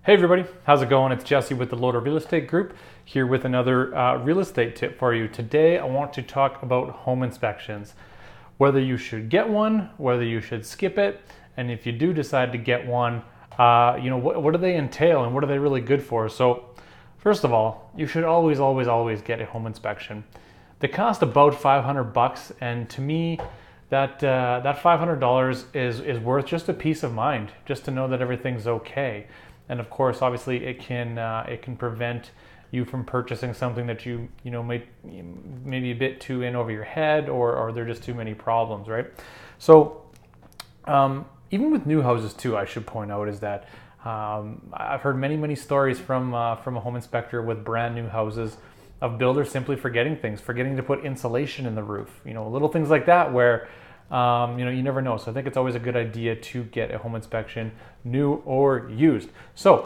Hey everybody, how's it going? It's Jesse with the Loader Real Estate Group here with another real estate tip for you. Today I want to talk about home inspections, whether you should get one, whether you should skip it, and if you do decide to get one, what do they entail and what are they really good for? So first of all, you should always get a home inspection. They cost about $500, and to me, that $500 is worth just a peace of mind, just to know that everything's okay. And of course, obviously, it can prevent you from purchasing something that maybe a bit too in over your head, or there are just too many problems, right? So even with new houses too, I should point out is that I've heard many stories from a home inspector with brand new houses of builders simply forgetting to put insulation in the roof, little things like that where you never know. So I think it's always a good idea to get a home inspection, new or used. So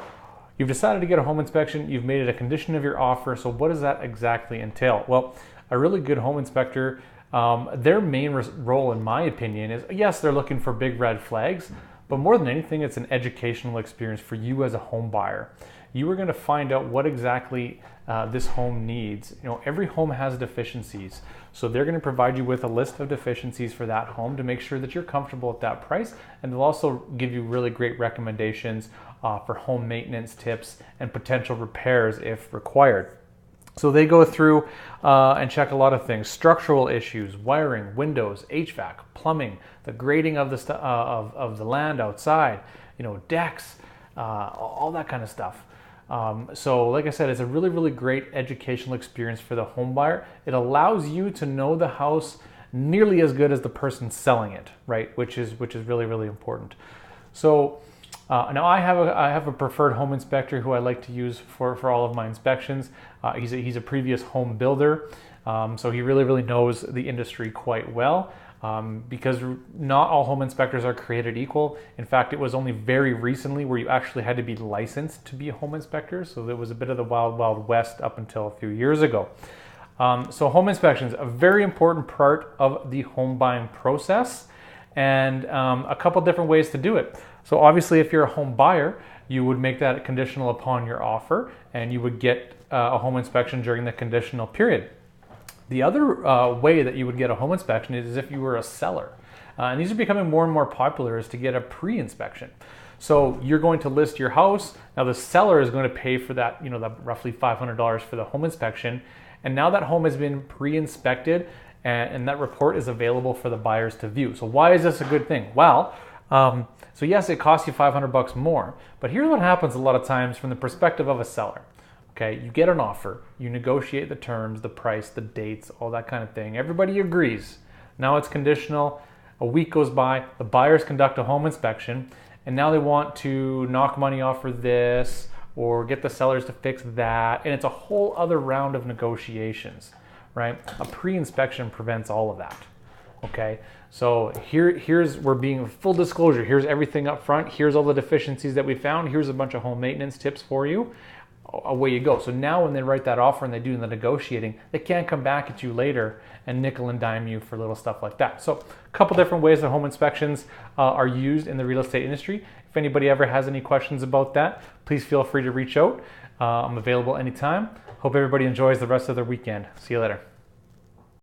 you've decided to get a home inspection, you've made it a condition of your offer. So what does that exactly entail? Well, a really good home inspector, their main role, in my opinion, is yes, they're looking for big red flags, but more than anything, it's an educational experience for you as a home buyer. You are going to find out what exactly this home needs. Every home has deficiencies. So they're going to provide you with a list of deficiencies for that home to make sure that you're comfortable at that price. And they'll also give you really great recommendations for home maintenance tips and potential repairs if required. So they go through and check a lot of things: structural issues, wiring, windows, HVAC, plumbing, the grading of the land outside, decks, all that kind of stuff. So like I said, it's a really great educational experience for the home buyer. It allows you to know the house nearly as good as the person selling it, right? Which is really important. So now I have a preferred home inspector who I like to use for all of my inspections. He's a previous home builder, so he really knows the industry quite well. Because not all home inspectors are created equal. In fact, it was only very recently where you actually had to be licensed to be a home inspector. So there was a bit of the wild west up until a few years ago. So home inspections, a very important part of the home buying process, and a couple different ways to do it. So obviously, if you're a home buyer, you would make that conditional upon your offer, and you would get a home inspection during the conditional period. The other way that you would get a home inspection is if you were a seller. And these are becoming more and more popular, is to get a pre-inspection. So you're going to list your house. Now the seller is going to pay for that, that roughly $500 for the home inspection. And now that home has been pre-inspected and that report is available for the buyers to view. So why is this a good thing? Well, so yes, it costs you $500 more, but here's what happens a lot of times from the perspective of a seller. Okay, you get an offer, you negotiate the terms, the price, the dates, all that kind of thing. Everybody agrees. Now it's conditional. A week goes by, the buyers conduct a home inspection, and now they want to knock money off for this or get the sellers to fix that, and it's a whole other round of negotiations, right? A pre-inspection prevents all of that. Okay, so we're being full disclosure. Here's everything up front. Here's all the deficiencies that we found. Here's a bunch of home maintenance tips for you. Away you go. So now when they write that offer and they do the negotiating, they can't come back at you later and nickel and dime you for little stuff like that. So a couple different ways that home inspections are used in the real estate industry. If anybody ever has any questions about that, please feel free to reach out. I'm available anytime. Hope everybody enjoys the rest of their weekend. See you later.